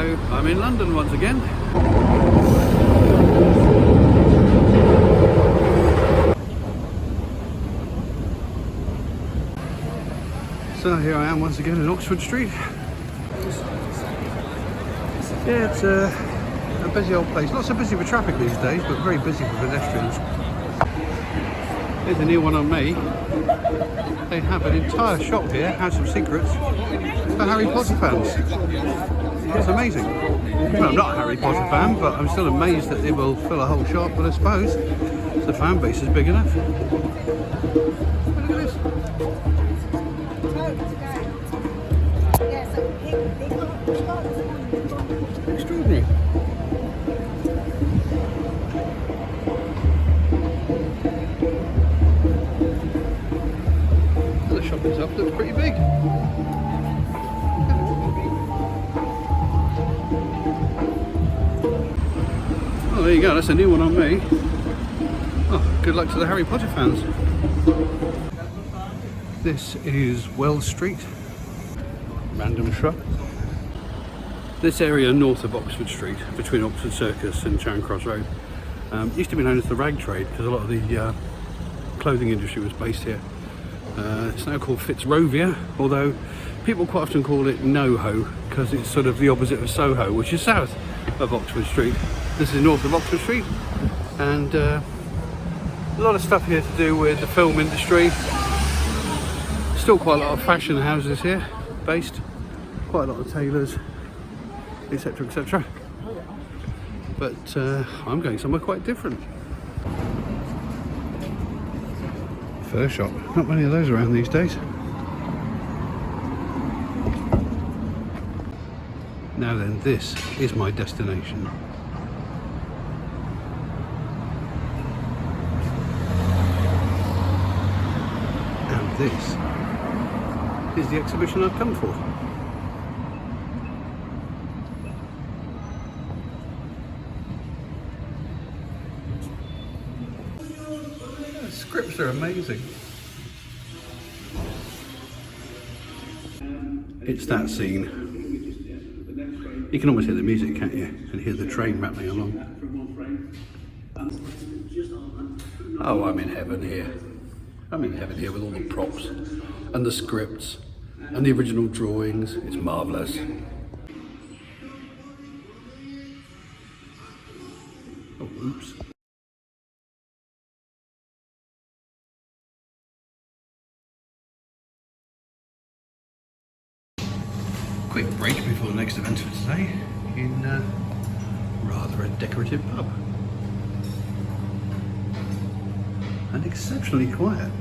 Hello, I'm in London once again. So here I am once again in Oxford Street. Yeah, it's a busy old place. Not so busy with traffic these days, but very busy for pedestrians. Here's a new one on me. They have an entire shop here, House of Secrets, for Harry Potter fans. It's amazing. Well, I'm not a Harry Potter fan, but I'm still amazed that they will fill a whole shop, but I suppose the fan base is big enough. Look at this. Extraordinary. The shop itself looks pretty big. Oh, there you go, that's a new one on me. Oh, good luck to the Harry Potter fans. This is Wells Street. Random shop. This area north of Oxford Street, between Oxford Circus and Charing Cross Road, used to be known as the rag trade because a lot of the clothing industry was based here. It's now called Fitzrovia, although people quite often call it NoHo because it's sort of the opposite of Soho, which is south of Oxford Street. This is north of Oxford Street, and a lot of stuff here to do with the film industry. Still quite a lot of fashion houses here based, quite a lot of tailors, etc, etc. But I'm going somewhere quite different. Fur shop, not many of those around these days. Now then, this is my destination. And this is the exhibition I've come for. The scripts are amazing. It's that scene. You can almost hear the music, can't you? And hear the train rattling along. Oh, I'm in heaven here. I'm in heaven here with all the props and the scripts and the original drawings. It's marvellous. Oh, oops. Quick break before the next event for today in rather a decorative pub. And exceptionally quiet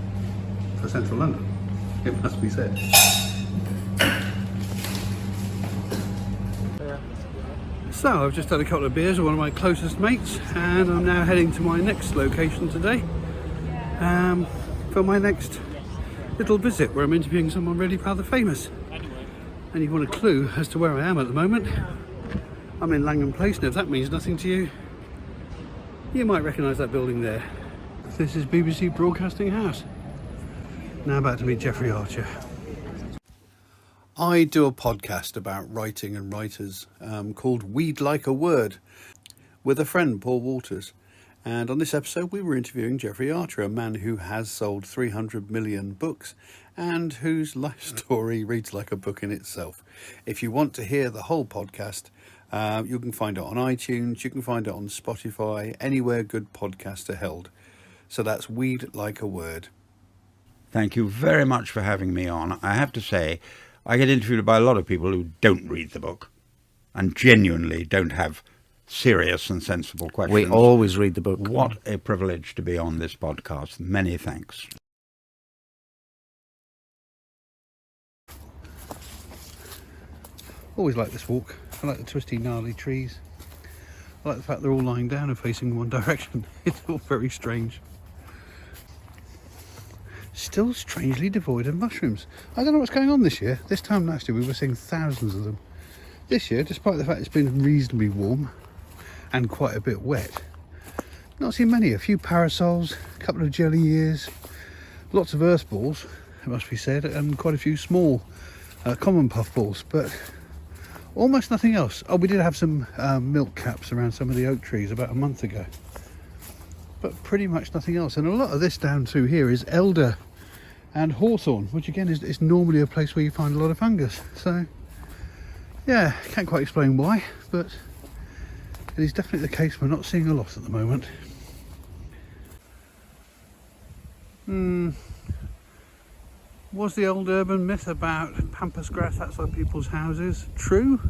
for central London, it must be said. So I've just had a couple of beers with one of my closest mates, and I'm now heading to my next location today for my next little visit where I'm interviewing someone really rather famous. And you want a clue as to where I am at the moment. I'm in Langham Place, and if that means nothing to you, you might recognise that building there. This is BBC Broadcasting House. Now back to meet Jeffrey Archer. I do a podcast about writing and writers called We'd Like a Word with a friend, Paul Walters. And on this episode we were interviewing Jeffrey Archer, a man who has sold 300 million books and whose life story reads like a book in itself. If you want to hear the whole podcast, you can find it on iTunes, you can find it on Spotify, anywhere good podcasts are held. So that's We'd Like a Word. Thank you very much for having me on. I have to say, I get interviewed by a lot of people who don't read the book and genuinely don't have serious and sensible questions. We always read the book. What a privilege to be on this podcast. Many thanks. Always like this walk. I like the twisty, gnarly trees. I like the fact they're all lying down and facing one direction. It's all very strange. Still strangely devoid of mushrooms. I don't know what's going on this year. This time last year we were seeing thousands of them. This year, despite the fact it's been reasonably warm and quite a bit wet, not seen many. A few parasols, a couple of jelly ears, lots of earth balls, it must be said, and quite a few small common puff balls, but Almost nothing else. Oh, we did have some milk caps around some of the oak trees about a month ago, but pretty much nothing else. And a lot of this down through here is elder and hawthorn, which again is normally a place where you find a lot of fungus. So yeah, can't quite explain why, but it is definitely the case we're not seeing a lot at the moment. Was the old urban myth about pampas grass outside people's houses true?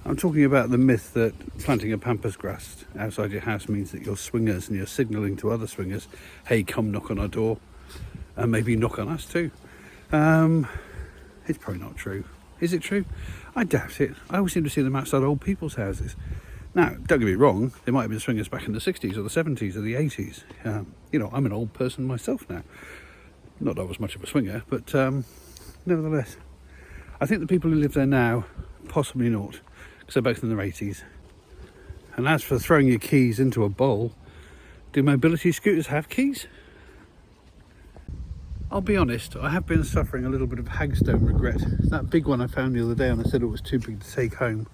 I'm talking about the myth that planting a pampas grass outside your house means that you're swingers and you're signalling to other swingers, hey, come knock on our door and maybe knock on us too. It's probably not true. Is it true? I doubt it. I always seem to see them outside old people's houses. Now, don't get me wrong, they might have been swingers back in the 60s or the 70s or the 80s. You know, I'm an old person myself now. Not that I was much of a swinger, but nevertheless, I think the people who live there now, possibly not, because they're both in their 80s. And as for throwing your keys into a bowl, do mobility scooters have keys? I'll be honest, I have been suffering a little bit of hagstone regret. That big one I found the other day and I said it was too big to take home.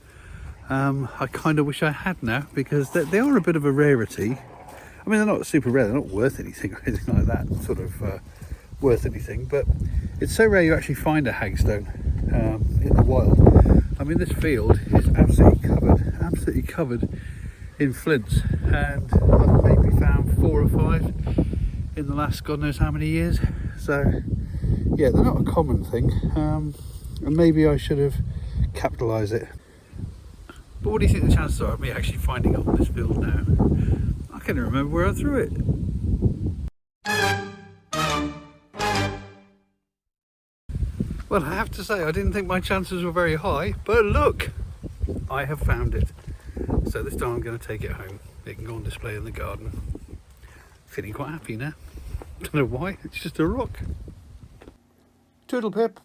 I kind of wish I had now, because they are a bit of a rarity. I mean, they're not super rare, they're not worth anything or anything like that, sort of worth anything, but it's so rare you actually find a hagstone in the wild. I mean, this field is absolutely covered in flints, and I've maybe found 4 or 5 in the last God knows how many years. So yeah, they're not a common thing, and maybe I should have capitalised it. But what do you think the chances are of me actually finding it on this field now? I can't even remember where I threw it. Well, I have to say, I didn't think my chances were very high, but look, I have found it. So this time I'm going to take it home. It can go on display in the garden. Feeling quite happy now. Don't know why, it's just a rock. Toodle pip.